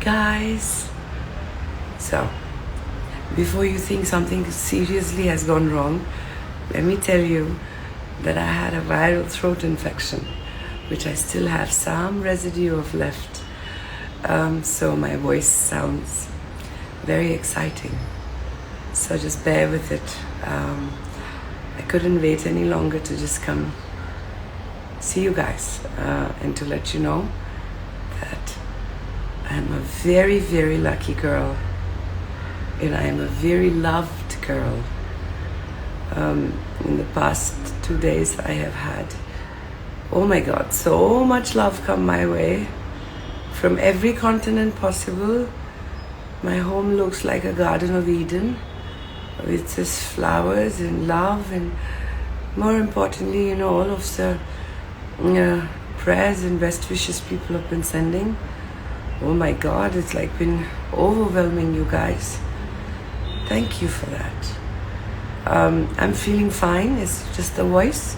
guys. So, before you think something seriously has gone wrong, let me tell you that I had a viral throat infection, which I still have some residue of left. So my voice sounds very exciting. So just bear with it. I couldn't wait any longer to just come see you guys and to let you know that I'm a very, very lucky girl, and I am a very loved girl. In the past 2 days I have had, oh my God, so much love come my way from every continent possible. My home looks like a Garden of Eden with just flowers and love, and more importantly, all of the prayers and best wishes people have been sending. Oh my God, it's like been overwhelming, you guys. Thank you for that. I'm feeling fine. It's just the voice.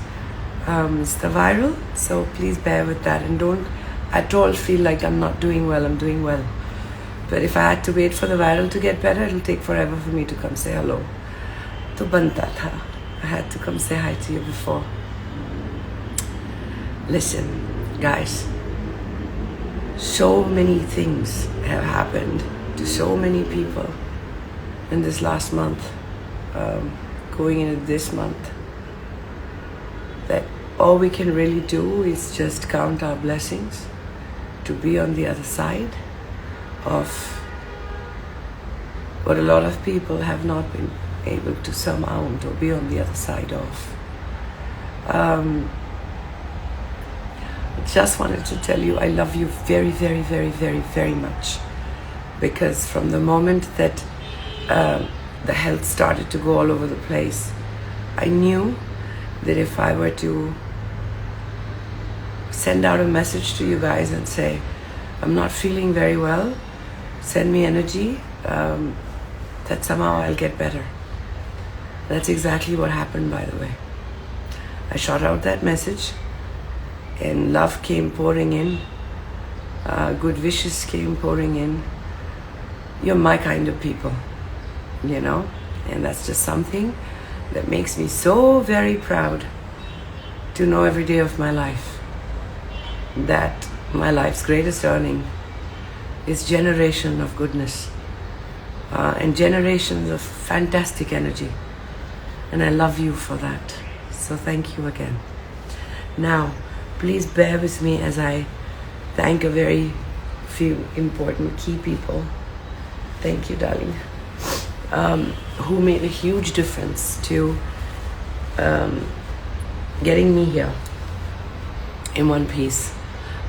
It's the viral. So please bear with that, and don't at all feel like I'm not doing well. I'm doing well. But if I had to wait for the viral to get better, it'll take forever for me to come say hello. To banta tha. I had to come say hi to you before. Listen, guys. So many things have happened to so many people in this last month, going into this month, that all we can really do is just count our blessings to be on the other side of what a lot of people have not been able to surmount or be on the other side of. Just wanted to tell you I love you very, very, very, very, very much, because from the moment that the health started to go all over the place, I knew that if I were to send out a message to you guys and say, I'm not feeling very well, send me energy, that somehow I'll get better. That's exactly what happened, by the way. I shot out that message, and love came pouring in, good wishes came pouring in. You're my kind of people, and that's just something that makes me so very proud to know every day of my life that my life's greatest earning is generation of goodness and generations of fantastic energy, and I love you for that. So thank you again. Now, please bear with me as I thank a very few important key people. Thank you, darling. Who made a huge difference to getting me here in one piece.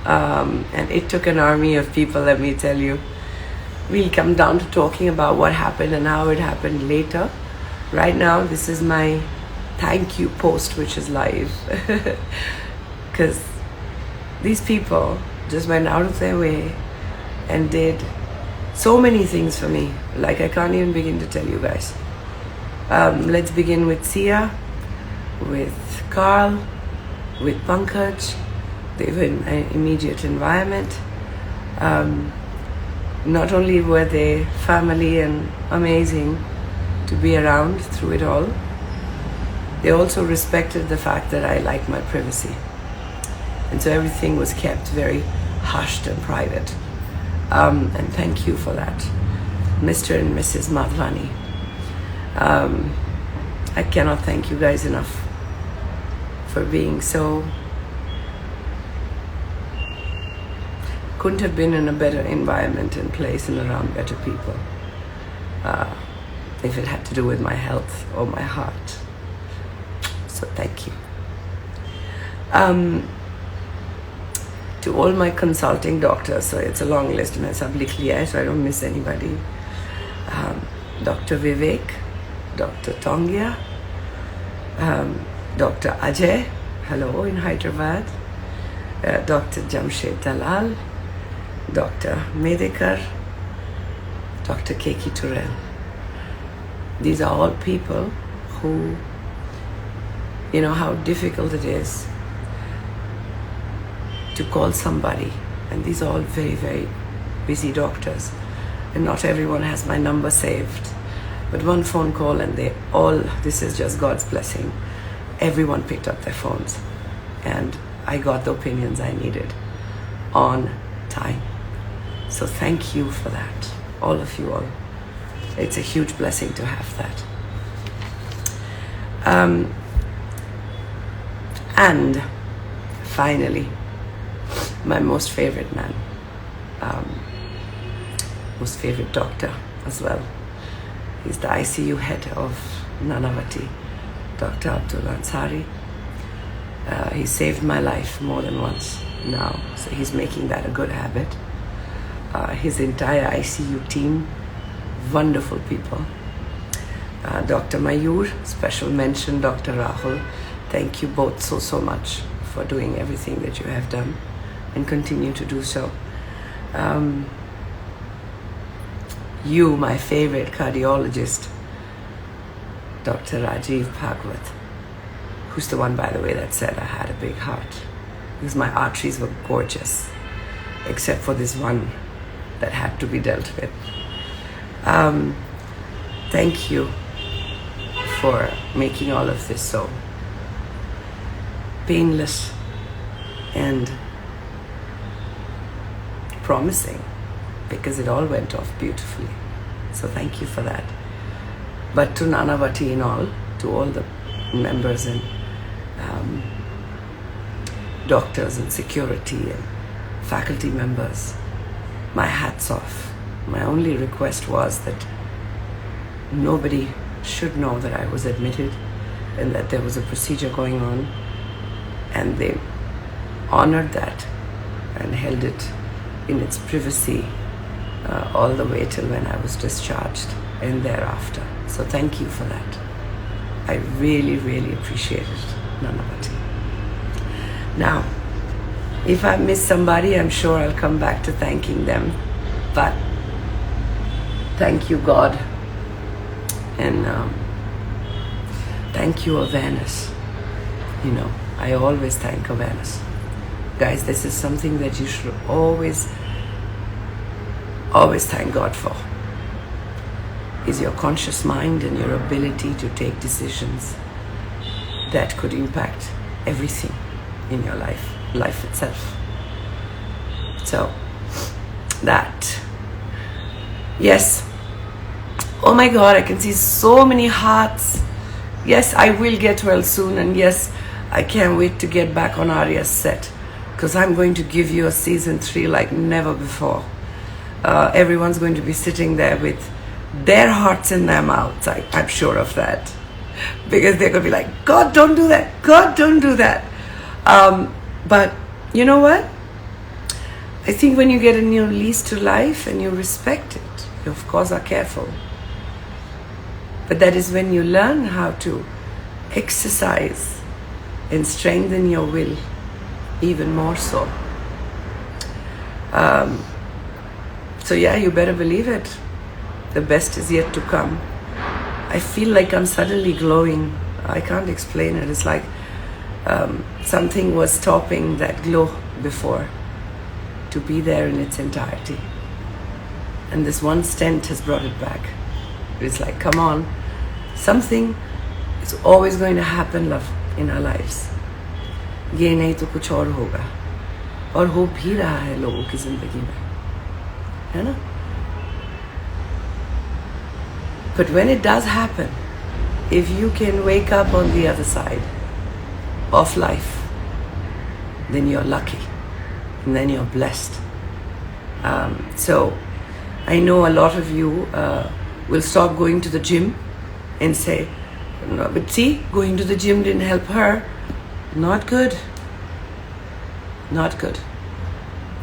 And it took an army of people, let me tell you. We'll come down to talking about what happened and how it happened later. Right now, this is my thank you post, which is live. Because these people just went out of their way and did so many things for me. Like, I can't even begin to tell you guys. Let's begin with Sia, with Carl, with Pankaj. They were in my immediate environment. Not only were they family and amazing to be around through it all, they also respected the fact that I like my privacy. And so everything was kept very hushed and private. And thank you for that, Mr. and Mrs. Madhvani. I cannot thank you guys enough for being so... Couldn't have been in a better environment and place and around better people if it had to do with my health or my heart. So thank you. To all my consulting doctors, so it's a long list, and I've लिख लिया है, so I don't miss anybody. Dr. Vivek, Dr. Tongya, Dr. Ajay, hello in Hyderabad, Dr. Jamshed Dalal, Dr. Medekar, Dr. Keki Turel. These are all people who, how difficult it is to call somebody, and these are all very, very busy doctors, and not everyone has my number saved. But one phone call and they all, this is just God's blessing. Everyone picked up their phones and I got the opinions I needed on time. So thank you for that, all of you all. It's a huge blessing to have that. And finally, my most favorite man, most favorite doctor as well. He's the ICU head of Nanavati, Dr. Abdul Ansari. He saved my life more than once now, so he's making that a good habit. His entire ICU team, wonderful people. Dr. Mayur, special mention, Dr. Rahul. Thank you both so much for doing everything that you have done and continue to do so. You, my favorite cardiologist, Dr. Rajiv Bhagwat, who's the one, by the way, that said I had a big heart, because my arteries were gorgeous, except for this one that had to be dealt with. Thank you for making all of this so painless and promising, because it all went off beautifully. So thank you for that. But to Nanavati in all, to all the members and doctors and security and faculty members, my hat's off. My only request was that nobody should know that I was admitted and that there was a procedure going on, and they honored that and held it in its privacy all the way till when I was discharged and thereafter. So thank you for that. I really appreciate it, Nanavati. Now, if I miss somebody, I'm sure I'll come back to thanking them. But thank you, God. And thank you, awareness. You know, I always thank awareness. Guys, this is something that you should always thank God for. Is your conscious mind and your ability to take decisions that could impact everything in your life itself. So, that. Yes. Oh my God, I can see so many hearts. Yes, I will get well soon, and yes, I can't wait to get back on Arya's set, because I'm going to give you a season 3 like never before. Everyone's going to be sitting there with their hearts in their mouths. I'm sure of that, because they're going to be like, God, don't do that. God, don't do that. But you know what? I think when you get a new lease to life and you respect it, you of course are careful. But that is when you learn how to exercise and strengthen your will even more so. So yeah, you better believe it. The best is yet to come. I feel like I'm suddenly glowing. I can't explain it. It's like something was stopping that glow before to be there in its entirety. And this one stent has brought it back. It's like, come on. Something is always going to happen, love, in our lives. ये नहीं तो कुछ और होगा, और हो भी रहा है लोगों की जिंदगी में, है ना? But when it does happen, if you can wake up on the other side of life, then you're lucky, and then you're blessed. So I know a lot of you will stop going to the gym and say, no, but see, going to the gym didn't help her. Not good. Not good.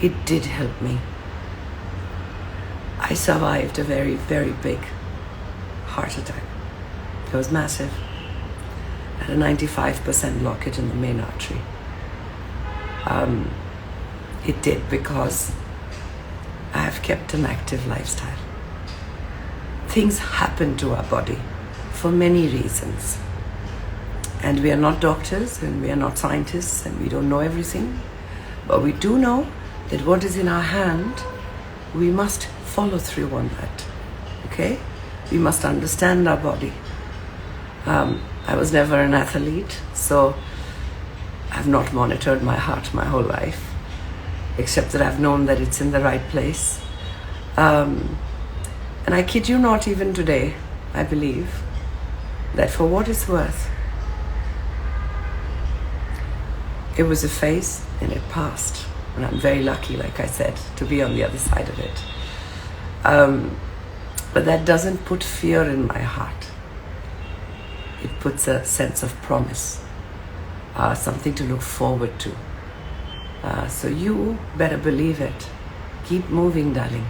It did help me. I survived a very big heart attack. It was massive. I had a 95% blockage in the main artery. It did because I have kept an active lifestyle. Things happen to our body for many reasons. And we are not doctors and we are not scientists and we don't know everything. But we do know that what is in our hand we must follow through on that. Okay? We must understand our body. I was never an athlete, so I've not monitored my heart my whole life, except that I've known that it's in the right place. And I kid you not, even today, I believe that for what it's worth, it was a phase and it passed. And I'm very lucky, like I said, to be on the other side of it. But that doesn't put fear in my heart. It puts a sense of promise, something to look forward to. So you better believe it. Keep moving, darling.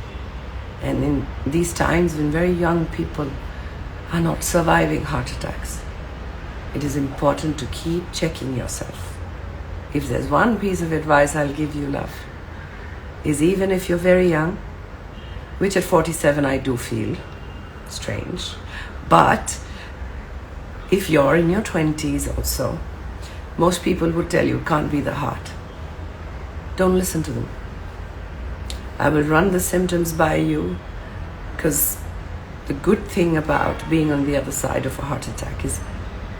And in these times when very young people are not surviving heart attacks, it is important to keep checking yourself. If there's one piece of advice I'll give you, love, is even if you're very young, which at 47 I do feel strange, but if you're in your 20s also, most people would tell you it can't be the heart. Don't listen to them. I will run the symptoms by you, because the good thing about being on the other side of a heart attack is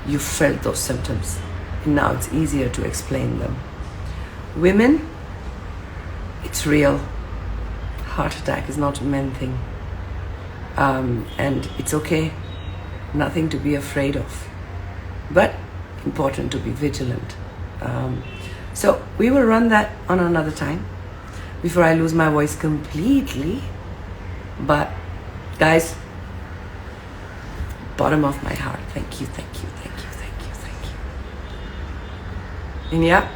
you felt those symptoms, and now it's easier to explain them. Women, it's real. Heart attack is not a men thing. And it's okay. Nothing to be afraid of. But important to be vigilant. So we will run that on another time before I lose my voice completely. But guys, bottom of my heart, thank you, thank you, thank you, thank you, thank you. And yeah,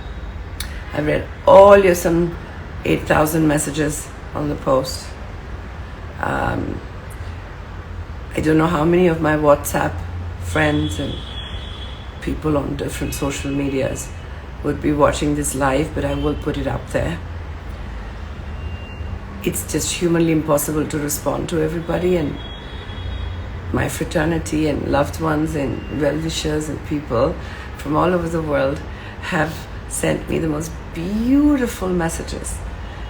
I read all your some 8,000 messages on the post. I don't know how many of my WhatsApp friends and people on different social medias would be watching this live, but I will put it up there. It's just humanly impossible to respond to everybody, and my fraternity and loved ones and well-wishers and people from all over the world have sent me the most beautiful messages,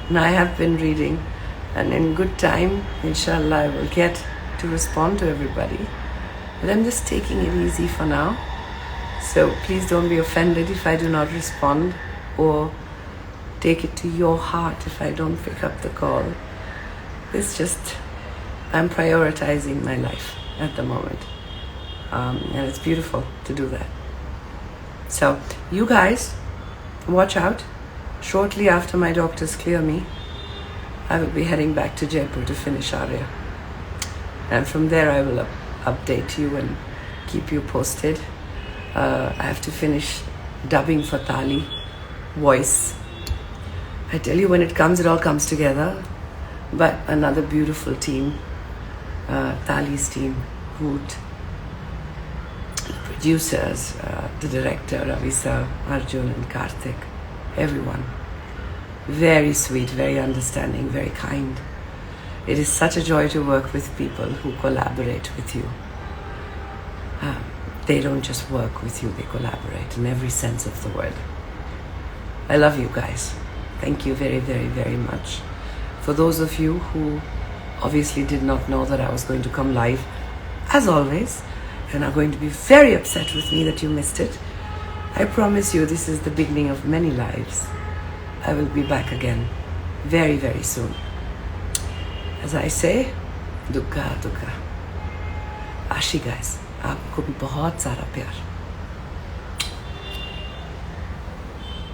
and I have been reading, and in good time, inshallah, I will get to respond to everybody. But I'm just taking it easy for now. So please don't be offended if I do not respond, or take it to your heart if I don't pick up the call. It's just, I'm prioritizing my life at the moment. And it's beautiful to do that. So you guys, watch out. Shortly after my doctors clear me, I will be heading back to Jaipur to finish Arya. And from there I will update you and keep you posted. I have to finish dubbing for Tali, voice. I tell you, when it comes, it all comes together. But another beautiful team, Tali's team, Hoot, the producers, the director, Ravisa, Arjun and Karthik, everyone. Very sweet, very understanding, very kind. It is such a joy to work with people who collaborate with you. They don't just work with you, they collaborate in every sense of the word. I love you guys. Thank you very, very, very much. For those of you who obviously did not know that I was going to come live, as always, and are going to be very upset with me that you missed it, I promise you this is the beginning of many lives. I will be back again very, very soon. As I say, Dugga Dugga आशी guys, आपको भी बहुत सारा प्यार.